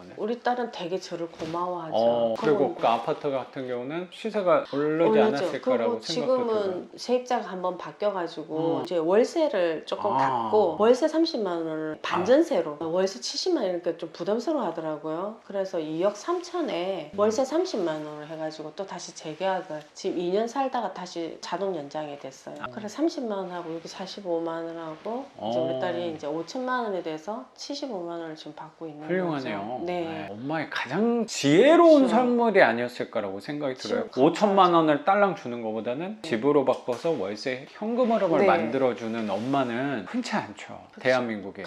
거네. 우리 딸은 되게 저를 고마워하죠. 그리고 그 아파트 같은 경우는 시세가 오르지 올랐죠. 않았을까라고 그리고 생각도 들어요. 지금은 세입자가 한번 바뀌어가지고 이제 월세를 조금 받고 월세 30만 원을 반전세로 월세 70만 원이니까 좀 부담스러워 하더라고요. 그래서 2억 3천에 월세 30만 원을 해가지고 또 다시 재계약을 지금 2년 살다가 다시 자동 연장이 됐어요. 그래서 30만 원 하고 여기 45만 원 하고 이제 우리 딸이 이제 5천만 원에 대해서 75만 원을 지금 받고 있는 훌륭하네요. 거죠. 네. 엄마의 가장 지혜로운 그렇죠. 선물이 아니었을까라고 생각이 들어요. 5천만 원을 딸랑 주는 것보다는 집으로 바꿔서 월세 현금 흐름을 네. 만들어주는 엄마는 흔치 않죠. 대한민국에.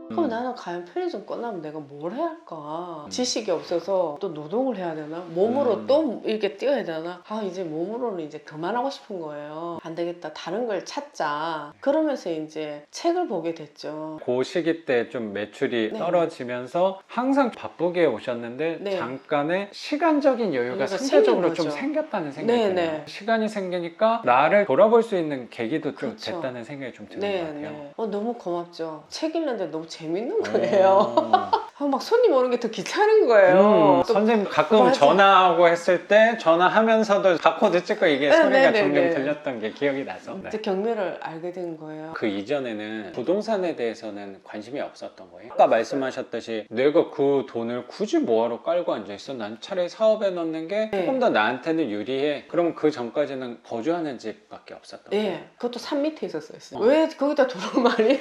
그럼 나는 과연 편의점 끝나면 내가 뭘 해야 할까? 지식이 없어서 또 노동을 해야 되나? 몸으로 또 이렇게 뛰어야 되나? 아, 이제 몸으로는 이제 그만하고 싶은 거예요. 안 되겠다. 다른 걸 찾자. 그러면서 이제 책을 보게 됐죠. 그 시기 때 좀 매출이 네. 떨어지면서 항상 바쁘게 오셨는데 네. 잠깐의 시간적인 여유가 여유가 상대적으로 생긴 좀 거죠. 생겼다는 생각이 네, 드네요. 네. 시간이 생기니까 나를 돌아볼 수 있는 계기도 좀 그렇죠. 됐다는 생각이 좀 드는 네, 것 같아요. 네. 너무 고맙죠. 책 읽는데 너무 재밌는 거예요. 막 손님 오는 게 더 귀찮은 거예요. 또 선생님 가끔 맞아. 전화하고 했을 때 전화하면서도 바코드 찍고 이게 네, 소리가 네, 종종 네. 들렸던 게 기억이 나서. 이제 경매를 알게 된 거예요. 그 이전에는 부동산에 대해서는 관심이 없었던 거예요. 아까 말씀하셨듯이 내가 그 돈을 굳이 뭐하러 깔고 앉아있어? 난 차라리 사업에 넣는 게 네. 조금 더 나한테는 유리해. 그럼 그 전까지는 거주하는 집밖에 없었던 거예요. 예, 그것도 산 밑에 있었어요. 왜 거기다 돈을 많이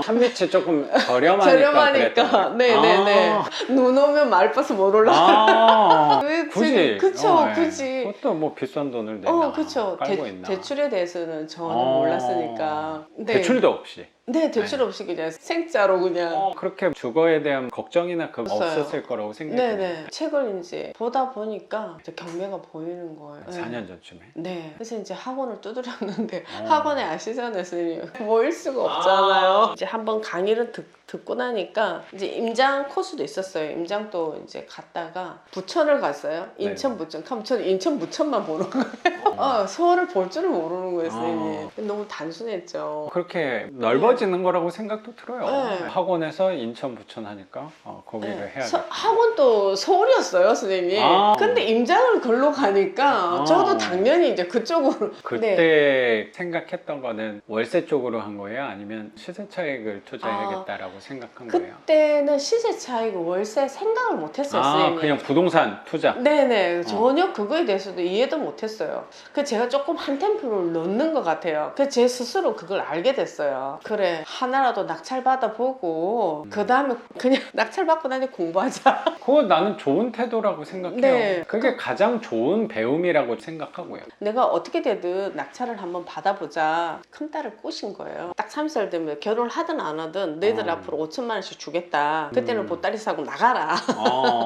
한빛이 조금 저렴하니까 저렴하니까. 네네네. 눈 오면 말버스 못 올라가. 왜 굳이 그쵸, 예. 굳이. 그것도 뭐 비싼 돈을 내나 그쵸. 깔고 있나. 대출에 대해서는 저는 몰랐으니까. 네. 대출도 없이. 네, 대출 없이 그냥 생짜로 그냥. 그렇게 주거에 대한 걱정이나 그거 없어요. 없었을 거라고 생각해요. 네네. 책을 이제 보다 보니까 이제 경매가 보이는 거예요. 4년 전쯤에. 네. 그래서 이제 학원을 두드렸는데 학원에 아시잖아요, 선생님. 모일 수가 없잖아요. 이제 한번 강의를 듣고 나니까 이제 임장 코스도 있었어요. 임장도 이제 갔다가 부천을 갔어요. 인천 부천. 그럼 저는 인천 부천만 보는 거예요. 서울을 볼 줄을 모르는 거예요, 선생님. 너무 단순했죠. 그렇게 넓어지는 거라고 생각도 들어요. 네. 학원에서 인천 부천 하니까 거기를 네. 해야겠다. 학원도 서울이었어요, 선생님. 근데 임장을 걸로 가니까 저도 당연히 이제 그쪽으로. 그때 네. 생각했던 거는 월세 쪽으로 한 거예요? 아니면 시세 차익을 투자해야겠다라고 생각한 거예요? 그때는 시세 차익 월세 생각을 못했어요, 선생님. 그냥 부동산 투자? 네네. 전혀 그거에 대해서도 이해도 못했어요. 그 제가 조금 한 템포를 넣는 것 같아요. 그 제 스스로 그걸 알게 됐어요. 그래, 하나라도 낙찰 받아보고 그 다음에 그냥 낙찰 받고 나니 공부하자. 그거 나는 좋은 태도라고 생각해요. 네. 그게 가장 좋은 배움이라고 생각하고요. 내가 어떻게 되든 낙찰을 한번 받아보자. 큰딸을 꼬신 거예요. 딱 30살 되면 결혼을 하든 안 하든 너희들 앞으로 5천만 원씩 주겠다. 그때는 보따리 사고 나가라.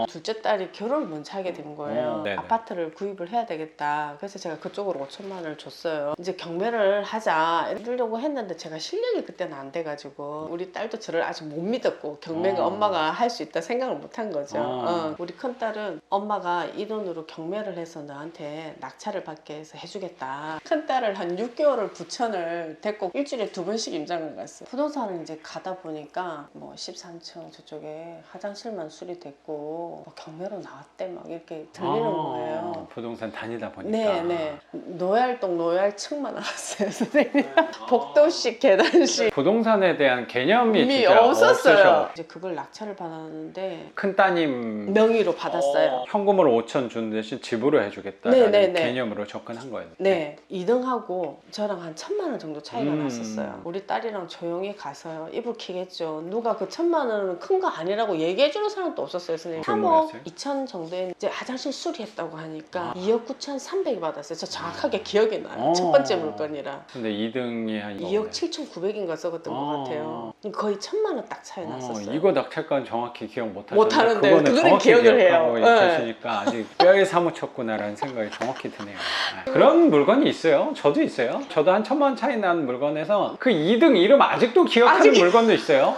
둘째 딸이 결혼을 먼저 하게 된 거예요. 아파트를 구입을 해야 되겠다. 그래서 제가 그쪽으로 5천만 원을 줬어요. 이제 경매를 하자 이러려고 했는데 제가 실력이 그때는 안 돼가지고 우리 딸도 저를 아직 못 믿었고 경매가 엄마가 할 수 있다 생각을 못 한 거죠. 우리 큰딸은 엄마가 이 돈으로 경매를 해서 너한테 낙찰을 받게 해서 해주겠다. 큰딸을 한 6개월을 부천을 데리고 일주일에 2번씩 임장을 갔어요. 부동산을 이제 가다 보니까 뭐 13층 저쪽에 화장실만 수리됐고 뭐 경매로 나왔대 막 이렇게 들리는 거예요. 부동산 다니다 보니까. 네네. 노얄동 노얄층만 알았어요, 선생님. 복도식 계단식 부동산에 대한 개념이 이미 진짜 없었어요. 이제 그걸 낙찰을 받았는데 큰 따님 명의로 받았어요. 현금으로 5천 준 대신 집으로 해주겠다는 개념으로 접근한 거예요. 네, 2등하고 저랑 한 1,000만 원 정도 차이가 났었어요. 우리 딸이랑 조용히 가서요. 이불 키겠죠. 누가 그 1,000만 원은 큰 거 아니라고 얘기해주는 사람도 없었어요, 선생님. 3억 2천 정도에 이제 화장실 수리했다고 하니까 2억 9,300이 받았어요. 저 정확하게 기억이 나요. 첫 번째 물건이라. 근데 2등이 한 2억 7,900인가 써갔던 것 같아요. 거의 1,000만 원 딱 차이 났었어요. 이거 낙찰가는 정확히 기억 못하시는데 못하는데 그거는 정확히 기억을 해요. 있으시니까 아직 뼈에 사무쳤구나라는 생각이 정확히 드네요. 그런 물건이 있어요. 저도 있어요. 저도 한 1,000만 원 차이 난 물건에서 그 2등 이름 아직도 기억하는 물건도 있어요.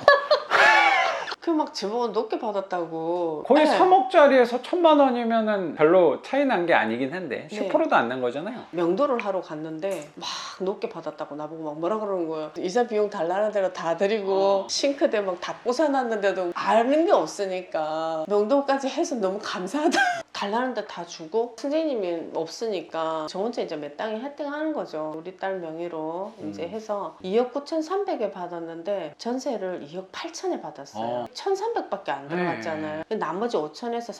그 막 제보가 높게 받았다고. 거의 네. 3억짜리에서 1,000만 원이면은 별로 차이 난 게 아니긴 한데 네. 10%도 안 난 거잖아요. 명도를 하러 갔는데 막 높게 받았다고 나보고 막 뭐라 그러는 거예요. 이자 비용 달라는 대로 다 드리고 싱크대 막 다 부숴놨는데도 아는 게 없으니까 명도까지 해서 너무 감사하다. 달라는 데 다 주고 선생님이 없으니까 저 혼자 이제 몇 당이 혜택하는 거죠. 우리 딸 명의로 이제 해서 2억 9,300에 받았는데 전세를 2억 8천에 받았어요. 1,300밖에 안 들어갔잖아요. 나머지 5천에서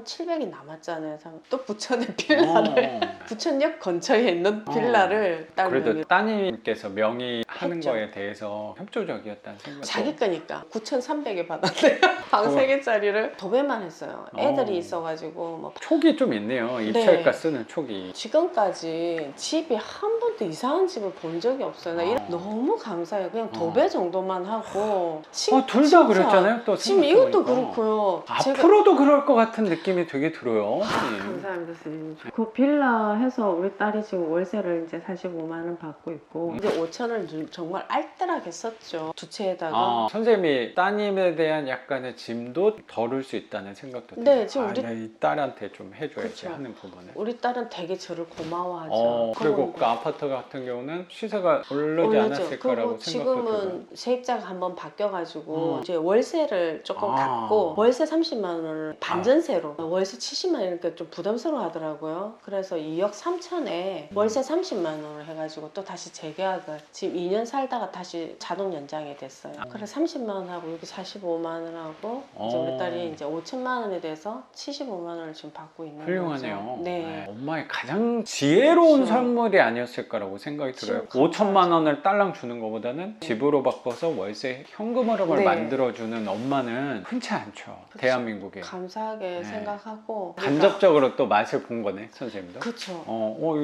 3,700이 남았잖아요. 또 부천에 빌라를 부천역 근처에 있는 빌라를 딸 그래도 명의로. 따님께서 명의하는 했죠. 거에 대해서 협조적이었다는 생각도. 자기 거니까 9,300에 받았대요. 방 3개짜리를 도배만 했어요. 애들이 있어가지고 뭐 촉이 좀 있네요. 입찰가 쓰는 촉이. 지금까지 집이 한 번도 이상한 집을 본 적이 없어요. 나 너무 감사해요. 그냥 도배 정도만 하고. 둘 다 그랬잖아요. 또 지금 이것도 생각해보니까. 그렇고요. 앞으로도 그럴 것 같은 느낌이 되게 들어요. 감사합니다, 선생님. 그 빌라 해서 우리 딸이 지금 월세를 이제 45만 원 받고 있고 이제 5천을 정말 알뜰하게 썼죠. 두 채에다가. 선생님이 따님에 대한 약간의 짐도 덜을 수 있다는 생각도 들어요. 네, 지금 우리 이 딸한테 좀 해줘야지 그쵸. 하는 부분을. 우리 딸은 되게 저를 고마워하죠. 그리고 그 아파트 같은 경우는 시세가 오르지 오르죠. 않았을 거라고 그리고 생각도 들어요. 지금은 세입자가 한번 바뀌어가지고 이제 월세를 조금 갖고 월세 30만 원을 반전세로 월세 70만 원이니까 좀 부담스러워 하더라고요. 그래서 2억 3천에 월세 30만 원을 해가지고 또 다시 재계약을 지금 2년 살다가 다시 자동 연장이 됐어요. 그래서 30만 원하고 여기 45만 원하고 이제 우리 딸이 이제 5천만 원에 대해서 75만 원을 지금 받고 있는 훌륭하네요. 거죠. 네. 엄마의 가장 지혜로운 그렇죠. 선물이 아니었을까라고 생각이 들어요. 지금 5천만 원을 딸랑 주는 것보다는 집으로 바꿔서 월세 현금 흐름을 네. 만들어주는 엄마는 흔치 않죠. 대한민국에. 감사하게 생각하고 간접적으로 또 맛을 본 거네, 선생님도. 그렇죠.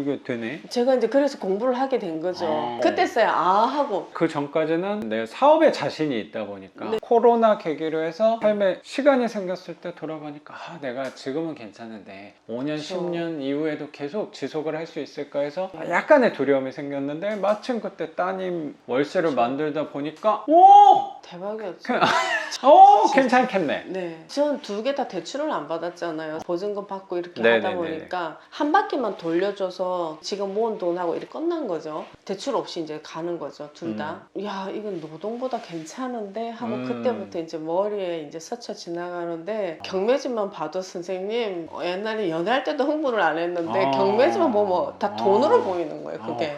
이게 되네. 제가 이제 그래서 공부를 하게 된 거죠. 그때서야 하고 그 전까지는 내 사업에 자신이 있다 보니까 코로나 계기로 해서 삶에 시간이 생겼을 때 돌아보니까 내가 지금은 괜찮은데 5년, 그렇죠. 10년 이후에도 계속 지속을 할 수 있을까 해서 약간의 두려움이 생겼는데 마침 그때 따님 월세를 만들다 보니까 대박이었죠. 괜찮겠네. 네. 전 두 개 다 대출을 안 받았잖아요. 보증금 받고 이렇게 네네네. 하다 보니까 한 바퀴만 돌려줘서 지금 모은 돈하고 이렇게 끝난 거죠. 대출 없이 이제 가는 거죠. 둘 다. 야, 이건 노동보다 괜찮은데 하고 그때부터 이제 머리에 이제 스쳐 지나가는데 경매집만 봐도 선생님 옛날에 연애할 때도 흥분을 안 했는데 경매집만 보면 다 돈으로 보이는 거예요. 그게.